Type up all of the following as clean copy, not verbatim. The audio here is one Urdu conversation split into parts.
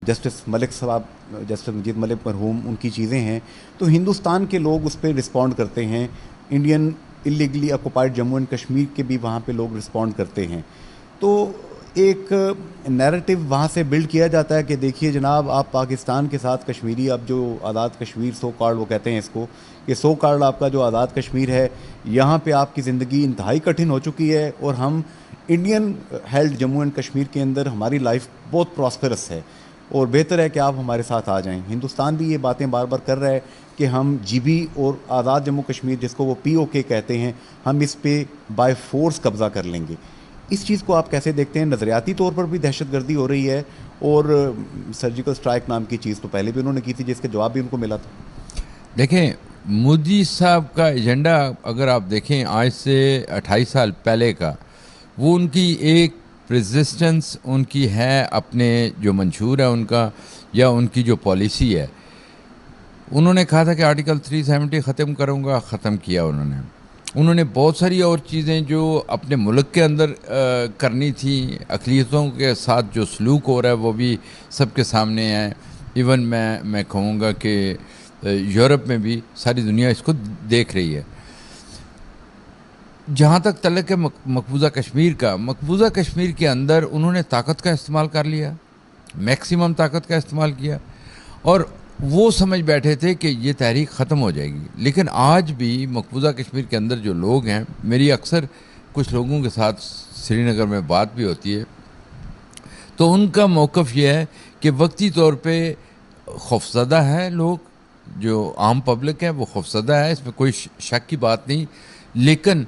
جسٹس ملک صاحب، جسٹس مجید ملک مرحوم، ان کی چیزیں ہیں، تو ہندوستان کے لوگ اس پہ رسپونڈ کرتے ہیں. Indian illegally occupied Jammu and Kashmir کے بھی وہاں پہ لوگ رسپونڈ کرتے ہیں. تو ایک نیریٹو وہاں سے بلڈ کیا جاتا ہے کہ دیکھیے جناب، آپ پاکستان کے ساتھ کشمیری، اب جو آزاد کشمیر سو کارڈ وہ کہتے ہیں اس کو، کہ سو کارڈ آپ کا جو آزاد کشمیر ہے، یہاں پہ آپ کی زندگی انتہائی کٹھن ہو چکی ہے، اور ہم Indian held Jammu and Kashmir کے اندر ہماری لائف بہت پراسپرس ہے، اور بہتر ہے کہ آپ ہمارے ساتھ آ جائیں. ہندوستان بھی یہ باتیں بار بار کر رہا ہے کہ ہم جی بی اور آزاد جموں کشمیر، جس کو وہ پی او کے کہتے ہیں، ہم اس پہ بائی فورس قبضہ کر لیں گے. اس چیز کو آپ کیسے دیکھتے ہیں؟ نظریاتی طور پر بھی دہشت گردی ہو رہی ہے، اور سرجیکل اسٹرائک نام کی چیز تو پہلے بھی انہوں نے کی تھی، جس کے جواب بھی ان کو ملا تھا. دیکھیں، مودی صاحب کا ایجنڈا اگر آپ دیکھیں آج سے 28 سال پہلے کا، وہ ان کی ایک پرزسٹنس ان کی ہے اپنے جو منشور ہے ان کا، یا ان کی جو پالیسی ہے. انہوں نے کہا تھا کہ آرٹیکل 370 ختم کروں گا، ختم کیا انہوں نے بہت ساری اور چیزیں جو اپنے ملک کے اندر کرنی تھی، اقلیتوں کے ساتھ جو سلوک ہو رہا ہے وہ بھی سب کے سامنے ہے. ایون میں کہوں گا کہ یورپ میں بھی ساری دنیا اس کو دیکھ رہی ہے. جہاں تک تعلق ہے مقبوضہ کشمیر کا، مقبوضہ کشمیر کے اندر انہوں نے طاقت کا استعمال کر لیا، میکسیمم طاقت کا استعمال کیا، اور وہ سمجھ بیٹھے تھے کہ یہ تحریک ختم ہو جائے گی. لیکن آج بھی مقبوضہ کشمیر کے اندر جو لوگ ہیں، میری اکثر کچھ لوگوں کے ساتھ سری نگر میں بات بھی ہوتی ہے، تو ان کا موقف یہ ہے کہ وقتی طور پہ خوفزدہ ہے لوگ، جو عام پبلک ہے وہ خوفزدہ ہے، اس میں کوئی شک کی بات نہیں. لیکن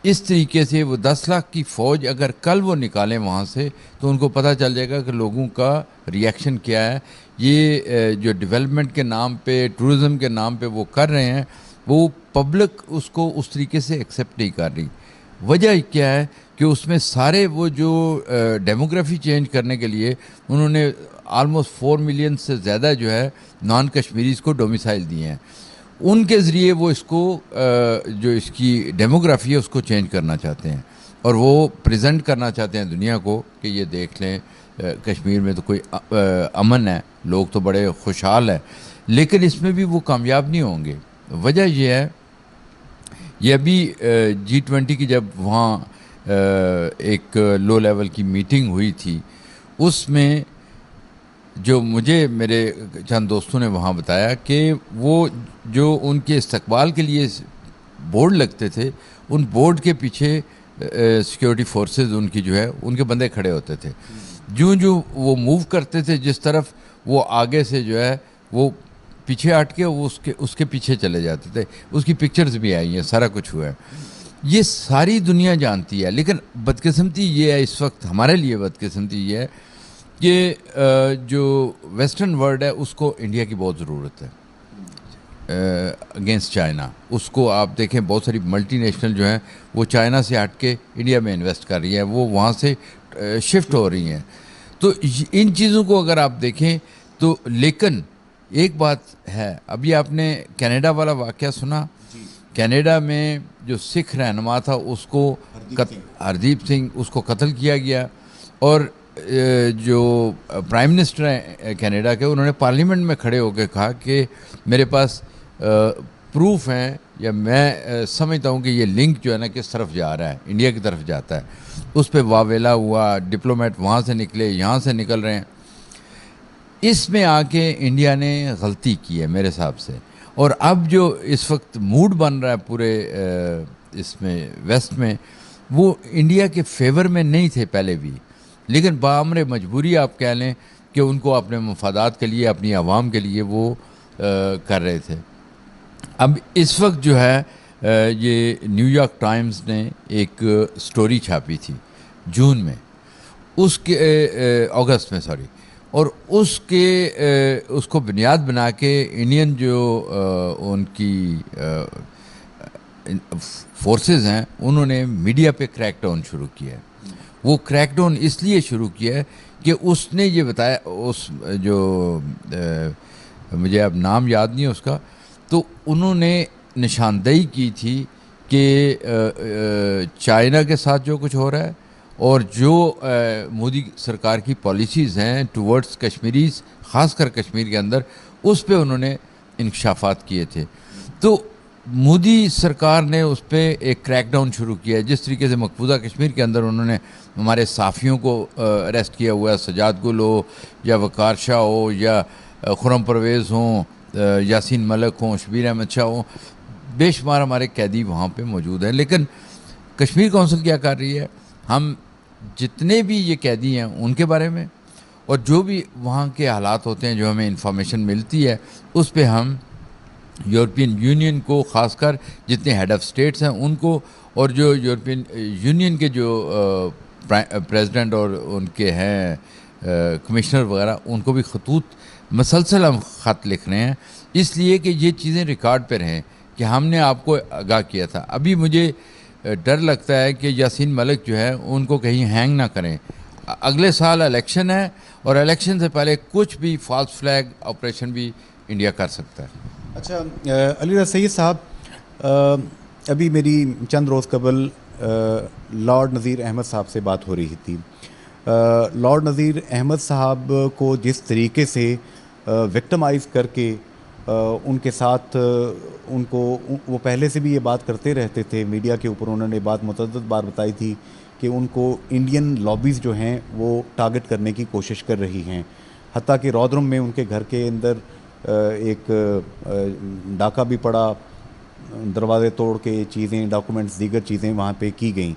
اس طریقے سے وہ 10 لاکھ کی فوج اگر کل وہ نکالیں وہاں سے، تو ان کو پتہ چل جائے گا کہ لوگوں کا ریئیکشن کیا ہے. یہ جو ڈیولپمنٹ کے نام پہ، ٹورزم کے نام پہ وہ کر رہے ہیں، وہ پبلک اس کو اس طریقے سے ایکسیپٹ نہیں کر رہی. وجہ کیا ہے کہ اس میں سارے وہ جو ڈیموگرافی چینج کرنے کے لیے انہوں نے آلموسٹ 4 ملین سے زیادہ جو ہے نان کشمیریز کو ڈومیسائل دیے ہیں. ان کے ذریعے وہ اس کو جو اس کی ڈیموگرافی ہے اس کو چینج کرنا چاہتے ہیں، اور وہ پریزنٹ کرنا چاہتے ہیں دنیا کو کہ یہ دیکھ لیں کشمیر میں تو کوئی امن ہے، لوگ تو بڑے خوشحال ہیں. لیکن اس میں بھی وہ کامیاب نہیں ہوں گے. وجہ یہ ہے، یہ ابھی G20 کی جب وہاں ایک لو لیول کی میٹنگ ہوئی تھی، اس میں جو مجھے میرے چند دوستوں نے وہاں بتایا کہ وہ جو ان کے استقبال کے لیے بورڈ لگتے تھے، ان بورڈ کے پیچھے سیکیورٹی فورسز ان کی جو ہے ان کے بندے کھڑے ہوتے تھے. جو وہ موو کرتے تھے جس طرف، وہ آگے سے جو ہے وہ پیچھے ہٹ کے وہ اس کے پیچھے چلے جاتے تھے. اس کی پکچرز بھی آئی ہیں، سارا کچھ ہوا ہے. یہ ساری دنیا جانتی ہے. لیکن بدقسمتی یہ ہے، اس وقت ہمارے لیے بدقسمتی یہ ہے کہ جو ویسٹرن ورلڈ ہے اس کو انڈیا کی بہت ضرورت ہے اگینسٹ چائنا. اس کو آپ دیکھیں، بہت ساری ملٹی نیشنل جو ہیں وہ چائنا سے ہٹ کے انڈیا میں انویسٹ کر رہی ہیں، وہ وہاں سے شفٹ ہو رہی ہیں. تو ان چیزوں کو اگر آپ دیکھیں تو، لیکن ایک بات ہے، ابھی آپ نے کینیڈا والا واقعہ سنا؟ کینیڈا میں جو سکھ رہنما تھا اس کو ہردیپ سنگھ اس کو قتل کیا گیا، اور جو پرائم منسٹر ہیں کینیڈا کے، انہوں نے پارلیمنٹ میں کھڑے ہو کے کہا کہ میرے پاس پروف ہیں، یا میں سمجھتا ہوں کہ یہ لنک جو ہے نا کس طرف جا رہا ہے، انڈیا کی طرف جاتا ہے. اس پہ واویلا ہوا، ڈپلومیٹ وہاں سے نکلے، یہاں سے نکل رہے ہیں. اس میں آ کے انڈیا نے غلطی کی ہے میرے حساب سے. اور اب جو اس وقت موڈ بن رہا ہے پورے اس میں ویسٹ میں، وہ انڈیا کے فیور میں نہیں تھے پہلے بھی، لیکن بامر مجبوری آپ کہہ لیں کہ ان کو اپنے مفادات کے لیے، اپنی عوام کے لیے وہ کر رہے تھے. اب اس وقت جو ہے یہ نیو یارک ٹائمز نے ایک سٹوری چھاپی تھی جون میں، اس کے اگست میں سوری، اور اس کو بنیاد بنا کے انڈین جو ان کی فورسز ہیں، انہوں نے میڈیا پہ کریک ڈاؤن شروع کیا ہے. وہ کریک ڈاؤن اس لیے شروع کیا ہے کہ اس نے یہ بتایا، اس جو مجھے اب نام یاد نہیں ہے اس کا، تو انہوں نے نشاندہی کی تھی کہ چائنا کے ساتھ جو کچھ ہو رہا ہے اور جو مودی سرکار کی پالیسیز ہیں ٹورڈز کشمیریز، خاص کر کشمیر کے اندر، اس پہ انہوں نے انکشافات کیے تھے. تو مودی سرکار نے اس پہ ایک کریک ڈاؤن شروع کیا ہے. جس طریقے سے مقبوضہ کشمیر کے اندر انہوں نے ہمارے صحافیوں کو اریسٹ کیا ہوا ہے، سجاد گل ہو یا وقار شاہ ہو یا خرم پرویز ہوں، یاسین ملک ہوں، شبیر احمد شاہ ہوں، بے شمار ہمارے قیدی وہاں پہ موجود ہیں. لیکن کشمیر کونسل کیا کر رہی ہے، ہم جتنے بھی یہ قیدی ہیں ان کے بارے میں اور جو بھی وہاں کے حالات ہوتے ہیں جو ہمیں انفارمیشن ملتی ہے اس پہ ہم یورپین یونین کو، خاص کر جتنے ہیڈ آف سٹیٹس ہیں ان کو، اور جو یورپین یونین کے جو پریزیڈنٹ اور ان کے ہیں کمشنر وغیرہ، ان کو بھی خطوط مسلسل ہم خط لکھ رہے ہیں، اس لیے کہ یہ چیزیں ریکارڈ پہ رہیں کہ ہم نے آپ کو آگاہ کیا تھا. ابھی مجھے ڈر لگتا ہے کہ یاسین ملک جو ہے ان کو کہیں ہینگ نہ کریں. اگلے سال الیکشن ہے اور الیکشن سے پہلے کچھ بھی فالس فلیگ آپریشن بھی انڈیا کر سکتا ہے. اچھا علی رضا سید صاحب، ابھی میری چند روز قبل لارڈ نذیر احمد صاحب سے بات ہو رہی تھی. لارڈ نذیر احمد صاحب کو جس طریقے سے وکٹمائز کر کے ان کے ساتھ ان کو، وہ پہلے سے بھی یہ بات کرتے رہتے تھے میڈیا کے اوپر، انہوں نے بات متعدد بار بتائی تھی کہ ان کو انڈین لابیز جو ہیں وہ ٹارگٹ کرنے کی کوشش کر رہی ہیں. حتیٰ کہ رودرم میں ان کے گھر کے اندر ایک ڈاکہ بھی پڑا، دروازے توڑ کے چیزیں، ڈاکومنٹس، دیگر چیزیں وہاں پہ کی گئیں.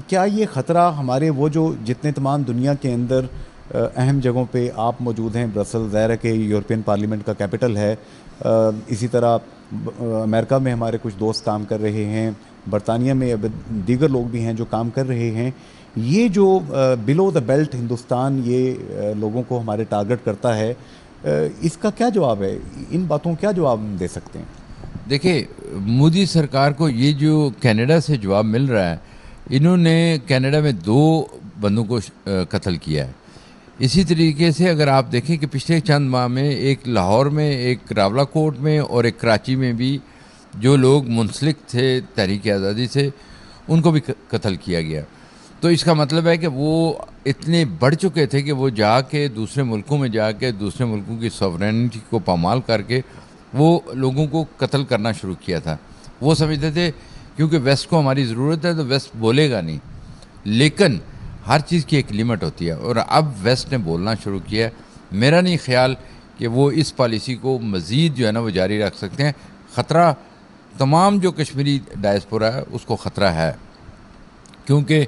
کیا یہ خطرہ ہمارے وہ جو جتنے تمام دنیا کے اندر اہم جگہوں پہ آپ موجود ہیں، برسل ظاہر ہے کہ یورپین پارلیمنٹ کا کیپٹل ہے، اسی طرح امریکہ میں ہمارے کچھ دوست کام کر رہے ہیں، برطانیہ میں دیگر لوگ بھی ہیں جو کام کر رہے ہیں، یہ جو بلو دا بیلٹ ہندوستان یہ لوگوں کو ہمارے ٹارگٹ کرتا ہے، اس کا کیا جواب ہے؟ ان باتوں کیا جواب دے سکتے ہیں؟ دیکھیں، مودی سرکار کو یہ جو کینیڈا سے جواب مل رہا ہے، انہوں نے کینیڈا میں 2 بندوں کو قتل کیا ہے. اسی طریقے سے اگر آپ دیکھیں کہ پچھلے چند ماہ میں ایک لاہور میں، ایک راولا کوٹ میں اور ایک کراچی میں بھی جو لوگ منسلک تھے تحریک آزادی سے ان کو بھی قتل کیا گیا. تو اس کا مطلب ہے کہ وہ اتنے بڑھ چکے تھے کہ وہ جا کے دوسرے ملکوں میں جا کے دوسرے ملکوں کی سوورینٹی کو پامال کر کے وہ لوگوں کو قتل کرنا شروع کیا تھا. وہ سمجھتے تھے کیونکہ ویسٹ کو ہماری ضرورت ہے تو ویسٹ بولے گا نہیں، لیکن ہر چیز کی ایک لیمٹ ہوتی ہے اور اب ویسٹ نے بولنا شروع کیا ہے. میرا نہیں خیال کہ وہ اس پالیسی کو مزید جو ہے نا وہ جاری رکھ سکتے ہیں. خطرہ تمام جو کشمیری ڈائسپورا ہے اس کو خطرہ ہے، کیونکہ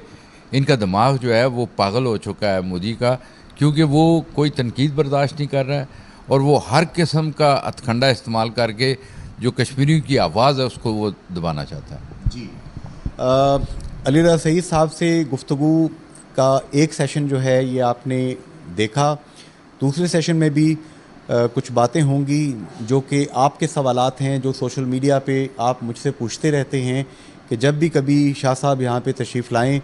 ان کا دماغ جو ہے وہ پاگل ہو چکا ہے مودی کا، کیونکہ وہ کوئی تنقید برداشت نہیں کر رہا ہے اور وہ ہر قسم کا ہتھکنڈا استعمال کر کے جو کشمیریوں کی آواز ہے اس کو وہ دبانا چاہتا ہے. جی علی رضا سید صاحب سے گفتگو کا ایک سیشن جو ہے یہ آپ نے دیکھا، دوسرے سیشن میں بھی کچھ باتیں ہوں گی جو کہ آپ کے سوالات ہیں جو سوشل میڈیا پہ آپ مجھ سے پوچھتے رہتے ہیں کہ جب بھی کبھی شاہ صاحب یہاں پہ تشریف لائیں،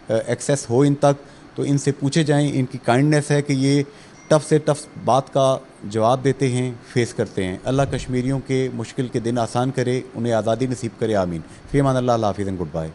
ایکسیس ہو ان تک تو ان سے پوچھے جائیں. ان کی کائنڈنیس ہے کہ یہ ٹف سے ٹف بات کا جواب دیتے ہیں، فیس کرتے ہیں. اللہ کشمیریوں کے مشکل کے دن آسان کرے، انہیں آزادی نصیب کرے، آمین. فی امان اللہ، اللہ حافظ اینڈ گڈ بائے.